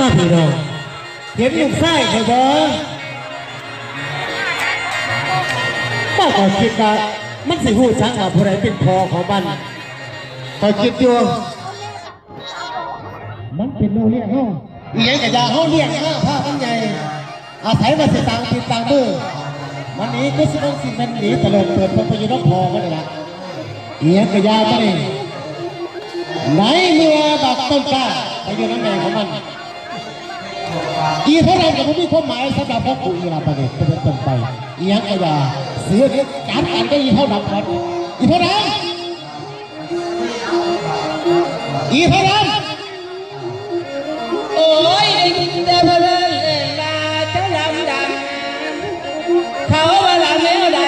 มาพี่น้องเห็นลูกไส้เคยบ่ป้าก็คิดว่ามันสิหูจังว่าผู้ใดเป็นพ่อของมันคอยคิดอยู่มันเป็นโนเลี้ยงเฮาอีหยังกะยาเฮาเลี้ยงผ้ามันใหญ่อาศัยมาสิต่างติดต่างมือวันนี้ก็สิต้องสิมันหนีตะเลิดเปิดพไปอยู่นอกพอมันละอีหยังกะยาไปไหนเมื่อบักต้นกล้าไปอยู่น้ำแดงของมันอีเท่าไรกับผมมีความหมายสำหรับพ่อปู่อีลาประเด็นเป็นต้นไปอีหยังกะยาเสือการอ่านก็อีเท่าดำก่อนอีเท่าดำอีเท่าดำโอ้ยได้ยินแต่เพลินมาเจ้าลำดำเขาว่าลำแล้วใด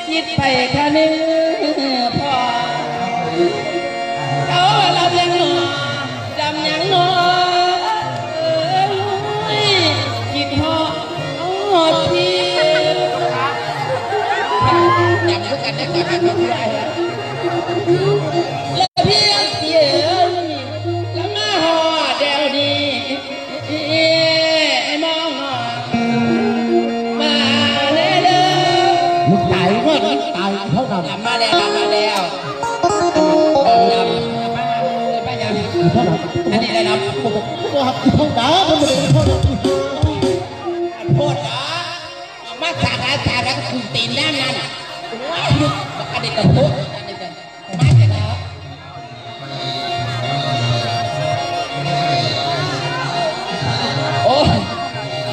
คิดไปคะนึงพอเขาว่าลำยังหนอลำยังหนอคิดหอดที่จำทุกกันได้ก่อนนะแล้วเพียงเสียแล้วมาหอดเดี๋ยวนี้ไอ้มองหอมาแน่เด้อมึงตายก็ตายเท่าดำมาแล้วมาแล้วดำป้ายำอีเท่าดำอันนี้ได้รับว่าอีเท่าดำมันเป็นเท่าดำโคตรนะมาจากแล้วก็คุณตีนด้านนั้นอันนี้ก็ตุ๊กอันนี้ก็มาจากแล้วโอ้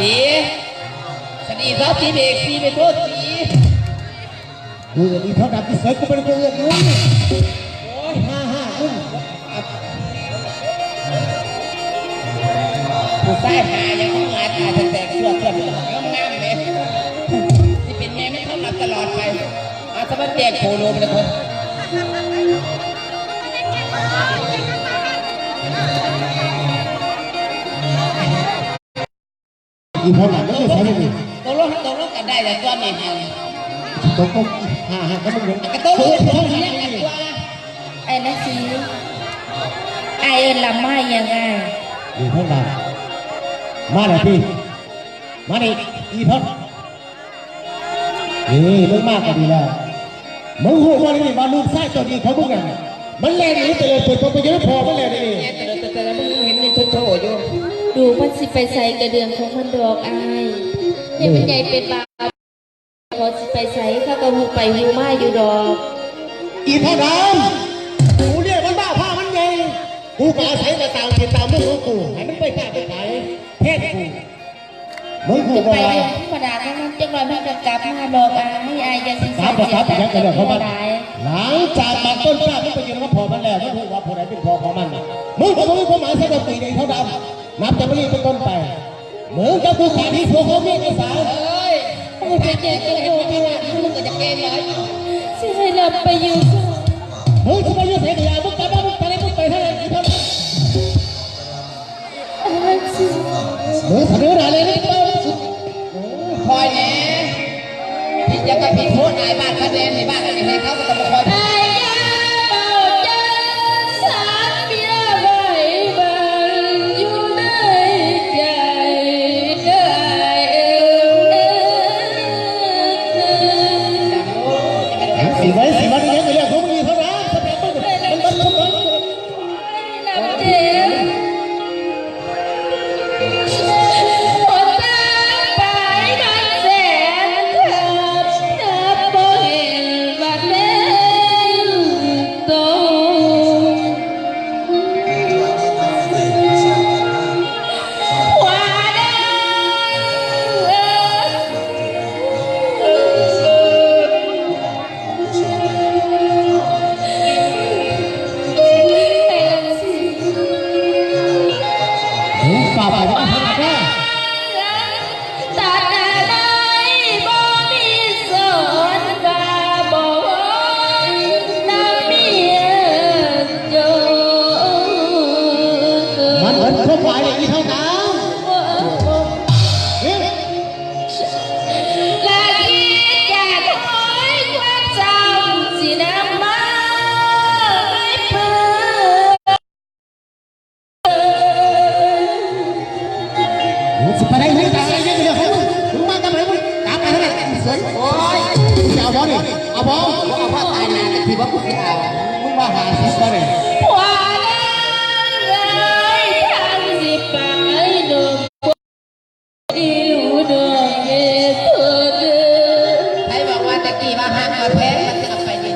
ดีสนีซอสีเบรกสีไปโทษสีอีเท่าดำที่สวยกูเป็นเพื่อนมึงโอ้ย55มึงผู้ชายหายังต้องหาตาแตกเสื้อเสื้องามเลยที่เป็นแม่ไม่ทำหลับตลอดไปอาสมัครแจกโคโลไปเลยคนอีเท่าดำไม่ใช่ไหมนี่ตกลงกันได้แต่ตัวนี้ตก55ก็มึงเห็นกระตุ้นเลี้ยงกันตัวไอ้นั่นสิไอ้เอิญลำไม้ยังไงอีเท่าดำมาเลยพี่มาดิอีเท่านี่มึงมากก็ดีแล้วมึงหัวมันนี่มาลูกไส้ตัวนี้เขาพวกนั้นมันแรงหนีไปเลยเปิดไปเยอะพอมันแรงนี่แต่มึงเห็นนี่โถอยู่ดูมันสิไปใส่กระเดื่องของมันดอกอายเห็นเป็นใหญ่เป็นบาพอสิไปใส่ข้าก็หูไปหูมาอยู่ดอกอีเท่าดำกูเรียกมันบ้าผ้ามันไงกูก็อาศัยแต่ตามติดตามมึงของกูให้มันไปฆ่าไปขายแค่กูมึงหูไปธรรมดาทั้งนั้นจังเลยมันจะกลับมาดอกอายให้อายจะสิกลับยังกระเดื่องของมันหลังจากมันต้นกล้ามันไปยืนกับพอมันแล้วมันรู้ว่าพอไหนเป็นพอของมันมึงก็ไม่มีความหมายสำหรับปีนี้เท่าดำนับจากนี้เป็นต้นไปมึงจะกูขาดที่หัวเขาเมียไอ้สาวมึงจะเจ๊งโง่ที่ว่ามึงก็จะเกมเลยสิให้เราไปอยู่มึงจะไปยืนเสียเดียวมึงกลับมามึงไปไหนมึงไปเท่าไหร่อีกเท่านั้นมึงเสนออะไรเลยคอยแน่ที่จะกับพี่โทษนายบ้านเขาเดนในบ้านอะไรให้เขาก็ต้องมาคอยสีไว้สีมันเงี้ยไปเรียกเขาไม่ดีเท่านั้นสเปรย์มัน สิไปได้ยังไงยังไงเดี๋ยวมึงมากันไหนมึงตามไปเท่าไหร่สวยโอ้ยจะเอาบอลนี่เอาบอลเอาผ้าตายนะก็ถือว่ากูเอามึงมาหาสิบอลเนี่ย ผัวเลยทางสิไปดอกอิวดอกเย็ดเถิด ใครบอกว่าตะกี้มาหักมาแพ้มันจะเอาไปดี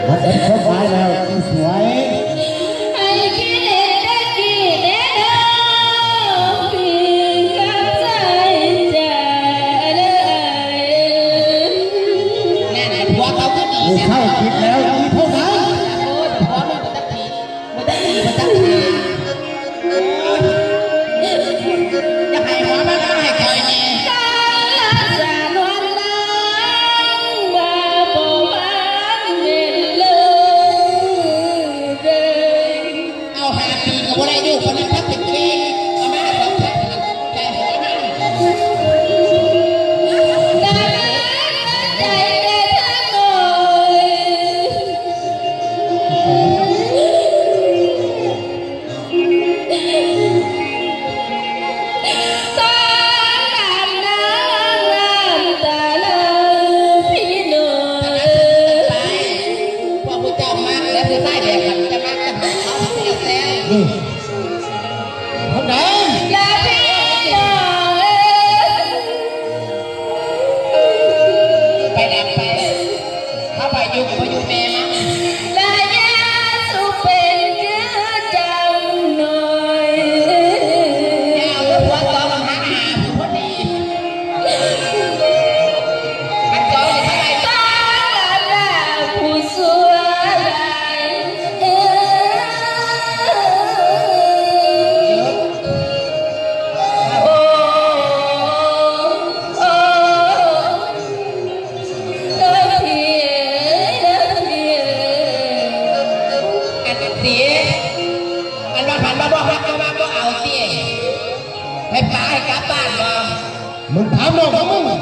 มันเป็นคนไม้แล้วสวย ให้คิดได้กี่แน่เด้อพี่กับใจใจเลย แน่นอนหัวเขาก็ดี กู นะ เข้าคิดแล้วอีเท่านั้น โอ้ยหัวมันตั้งทีมันตั้งทีมันตั้งทีจะให้หัวมันก็ให้คอยเนี่ย กาลสานวนลางว่าบ่มันเด่นเลยเด้อ เอา5 ปีก็บ่ได้อยู่คนนั้นทักเป็นเพลงเอามาเอาแค่ใจหัวมัน ได้ใจได้ทั้งหน่อยตาน้ำตาเลยพี่หน่อย พวกผู้เจ้ามากแล้วคือใต้แดดมันจะมากจะหาเขาเสียแซว นี่เท่านั้น ลาพี่หน่อย ไปแดดไปเข้าไปอยู่ก็อยู่แม่มั้ง ลายาสุเป็นเจื้อจังหน่อย แก้วแล้วหัวตอมันหาพอดีมันตออยู่เท่าไหร่ ตาลาผู้สวยโอ้โอ้เด้อพี่เด้อพี่ อันเสียอันว่าหันมาบอกรักก็มาบอกเอาเสียให้ป้าให้กลับบ้านบ่ มึงถามน้องของมึง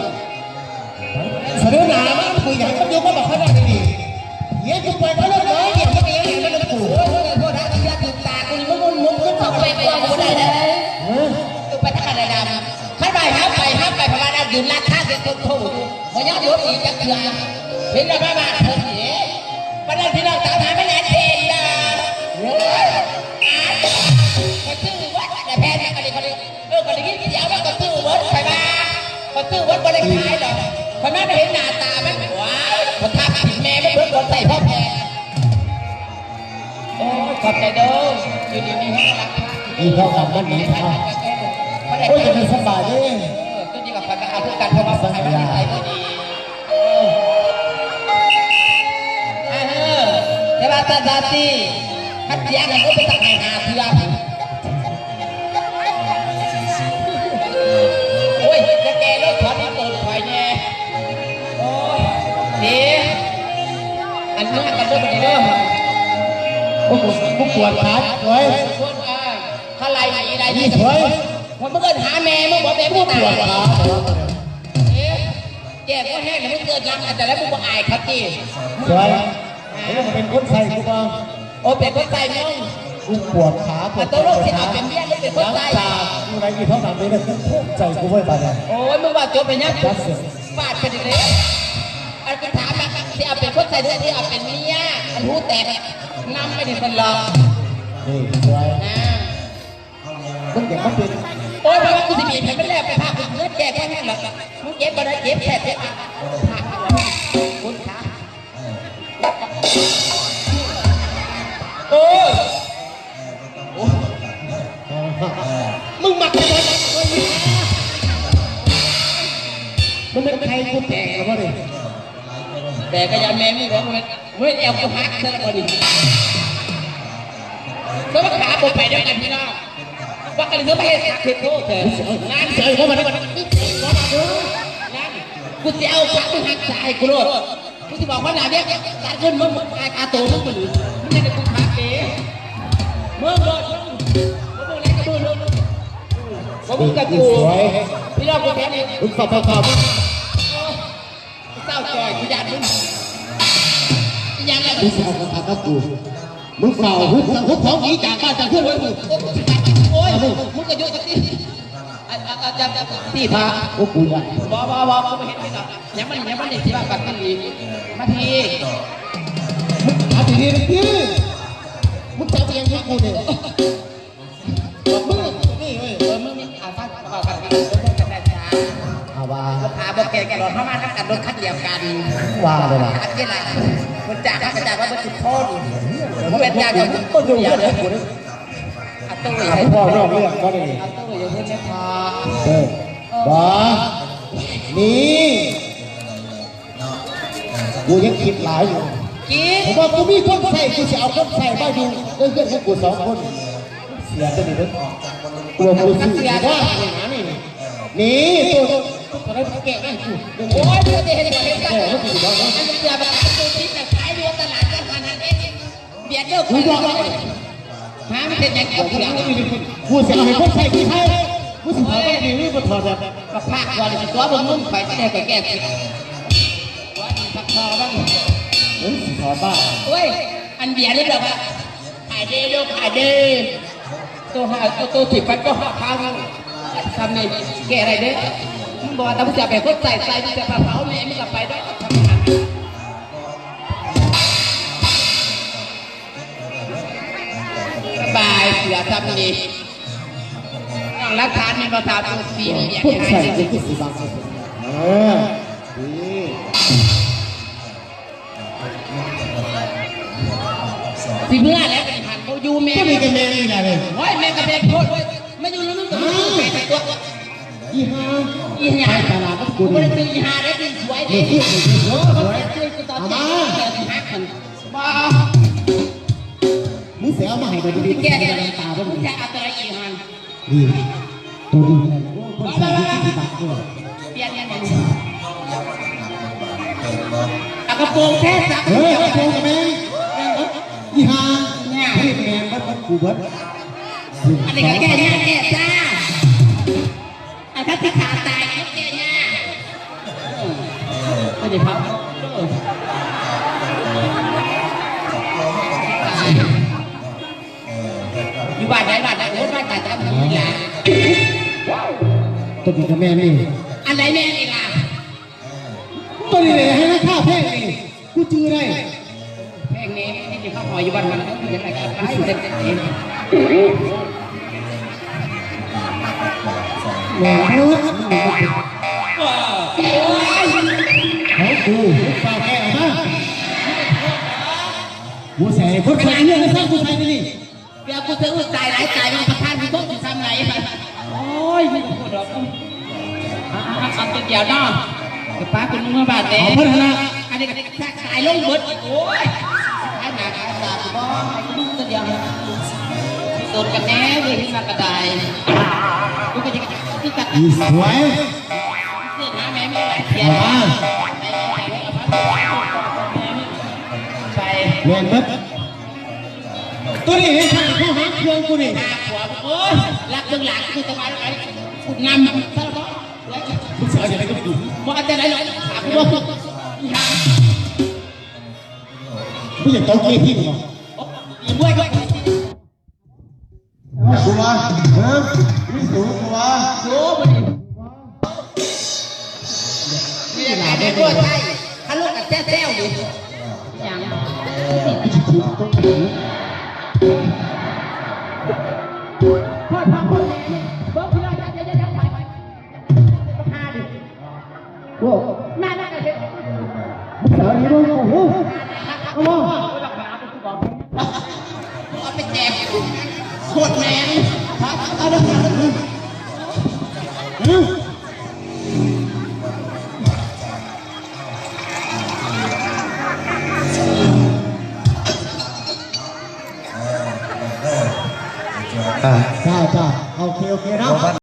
เสนอหนามาคุยอย่างกับโยมก็บอกเขาได้ดีเยี่ยจุดไปเขาเลิกเลยเดี๋ยวมันเองมันจะปู่ โอ้ยโทษนะที่ยาถึงตาคุณมุนขึ้นสองไปกว่าบ่ได้นะตัวไปทางอะไรดำขันไปห้ามไปเพราะว่ายืนรัดท่าเด็ดต้นโถมันยังอยู่อีกจักเถื่อเห็นแล้วบ้าเถิดเอ๋วันนั้นที่เราตามหาไม่แน่เองนะก็ซื้อวัดแต่แพ้เนี่ยก็ได้ก็ได้ยินเสียงว่าก็ซื้อวัดไปมาก็ซื้อวัดบริขายหรอกคนนั้นเห็นหน้าตาไหมว้ายคนทักผิดแม่ไม่เพิ่งคนใส่พ่อแพ้โอ้ขอบใจเด้ออยู่ดีๆให้รัก อีเท่ากับมันดีเท่าโอ้ยจะเป็นสบายเลย ตัวนี้กับคนก็เอาทุกกันเพราะว่าคนไทยมันนิสัยไม่ดีเจ้าตาตาตีขัดแย้งกันก็ไปตั้งไหนหาเถื่อนโอ้ยจะแกรถถอนที่เปิดไฟแน่โอ้ยดีอันนี้กันด้วยกันเด้อ พวกกูปวดขาสวย คนถ้าไล่ไหนได้ นี่ ที่ สวย มันเมื่อหาแม่มึงบอกแม่มึง ป ตา วย ดขา แก่ก็แห้งแล้วมึงเกิดรังแต่แล้วมึงบอกอายครับจี สวยเฮ้ยมันเป็นคนใส่กูบ้าง โอ้เป็นคนใส่มึง กูปวดขาปวด ตัวโรคที่เอาเป็นเบี้ยไม่เป็นคนใส่ ตาอยู่ในอีเท่ากับนี้เนี่ยภูมิใจกูไว้บ้าง โอ้ยมึงว่าจบไปยังฟาดกันเลยอันเป็นถามแบบที่เอาเป็นคนใส่ด้วยที่เอาเป็นเมียอันหูแตกน้ำไม่ได้คนหลอก นี่สวย นะ มึงเด็กมันเป็น โอ้ยเพราะว่ากูจะมีแผลไม่แล้วไปพาคุณเลือดแก่แค่แห้งหรอกมึงเจ็บบ่ได้เจ็บแผลเจ็บคุณขาโอ้ย มึงมักจะโดนมันเป็นใครกูแตกหรือวะเนี่ย แต่ก็ยังแม่ไม่ร้องเลยเว้ยแอลกูฮักเธอพอดีก็ว่าขาผมไปด้วยกันพี่น้องว่ากันเรื่องไม่ให้สักเทโทษเถอะนั่น เจอเขามาแล้ว นั่นกูจะเอาขากูหักสายกูโลดกูจะบอกว่าหนาเนี้ยการขึ้นมึงไอ้กาโตมึงมันมึงไม่ได้กูขาเก๋มึงโลดมึงอะไรกับมึงมึงกับกูพี่น้องกูแค่นี้ มึงขอบขอบ เศร้าจอยกูอยากมึงยังไง มึงเอาของกับกูมึงเฝ้าหุบของหนีจากบ้านจากเพื่อนไว้มึง โอ้ยมึงก็ยุ่งกับที่ จะตีพา โอ้กูได้ บ่กูไม่เห็นไม่หรอกยังมันเด็กที่ว่ากันกันดีมาที อาทีนี้พี่มึงจะเพียงแค่กูเดียวมึงนี่เว้ย มึงนี่เอาฟังเอากันกันกันได้จ้า อาว่า พาบ่แกหลอนเข้ามาทั้งกันรถคันเดียวกัน ว่าเลยล่ะ อันนี้ล่ะคนจ่าข้ากระจ่าว่าเป็นจุดโทษผมเป็นจ่ากับต้นอยู่อย่างเดียวอัตโต้ย พ่อรอบเรื่องก็ได้ อัตโต้ยอย่างเช่นพอ บ่นี่กูยังคิดหลายอยู่ กิน ผมว่ากูมีคนใส่กูจะเอาคนใส่มาอยู่เพื่อนกู2 คนเสียตัวนี้เลยกลัวกูสิว่านี่ตัวอะไรแกะกู โอ้ยเดี๋ยวเห็นกันอันนี้เสือแบบตัวทิพย์แบบขายเรือตลาดกันขนาดนี้เบียดเลิกกูบอกเลยหาไม่เป็นยังไงกูอยาก กูจะเอาให้คนใส่กูใช่กูสิถอดแบบนี้หรือกูถอดแบบ กับภาควันตัวบนนุ่มไปที่ไหนก็แก้ผิดว่าดีพักคอบ้าง สิถอดบ้า เฮ้ยอันเบียร์นี่แบบว่าขายดีลูกขายดีตัวถิบไปก็หักพังทำในแกอะไรเด้อมึงบอกแต่มึงจะไปคนใส่มึงจะเผาแม่มึงจะไปได้ทำงานสบายเสือทำดีต้องรักฐานในภาษาตัวสีเบียร์ คน ยังไง ใส่กูสิบางคนนี่ สิเมื่อแล้วเป็นพันเขาอยู่แม่ ก็มีกันแม่นี่แหละเลย โอ้ยแม่กระเบกโคตรไม่อยู่แล้วนึกถึงแม่ตัว อีห้า อีหยา ตลาดนัดกู ไม่ นี่ ได้ตื่นอีหาได้ตื่นสวยดิ นี่ที่นี่ โอ้ สวย ตื่นกูตอน เอา เช้า มา เดี๋ยวสิฮักมันบ้า มึงเสียเอามาให้ดูดีๆ แก แก จะ ตา มึ เพิ่ ง ม จะเอาตัวอีหัน นี่ตัวดีคนใส่ที่บางคน เปลี่ยนยังไงเอากระโปรงแค่ซัก เฮ้ยโกงกับแม่อีห้าพี่แม่บัดกูเบิด อันนี้ก็แก้ยากแก้จ้าอันถ้าติดขาตายก็แก้ยากไม่ได้ครับอยู่บ้านไหนบ้านไหนโอ้บ้านไหนจะทำยังไง ตัวดีกับแม่นี่ อันไหนแม่นี่ล่ะ ตัวนี้เลยให้นักข่าวแพ้นี่กูจื้อได้ เพลงนี้ที่เขาหอยอยู่บ้านมันเขาจะไปกับใครเต็มเต็ม แม่เขากูฝากแก้วมากูใส่คนใส่เรื่องให้สร้างกูใส่นี่ เดี๋ยวกูจะอึดใจหลายใจมันประทานมีพวกจะทำไรโอ้ยไม่ต้องพูดหรอกเอาตัวเดียวเนาะเดี๋ยวป้าคุณมึงมาบาดเจ็บ เอาพัฒนา อันนี้ก็ขายลงเบิดโอ้ยขายหนาขายตากูบอกให้กูดูตัวเดียวโดนกันแน่เลยที่มากระไดกูก็จะที่ตัด อีสวย เสื้อหนาแม่ไม่ไหลเสียไป เวียนมัดตัวนี้เห็นทางเข้าหาเครื่องกูนี่ หน้าขวาโอ้ยรักเบื้องหลังคือตะวันอะไรขุดนำซะแล้ว มึงสาวจะได้กับกู บ่อาจจะไหนหรอกถามว่า มึงอย่าโต๊ะกี้พี่มึง อีบ้วยด้วย กูว่าเฮ้ยไม่สูงกูว่า โอ้บ่ดีมีอะไรได้ด้วยใช่ถ้าลูกกับแซ่ๆอยู่อย่างพ่อพ่อพ่อเบิ้งพี่น้องจะไปหาดิ โอ้ น่าจะเห็น สาวนี้มึงโอ้โหเอามา เอาไปแจกโคตรแมน เอาดิจ้าโอเคนะ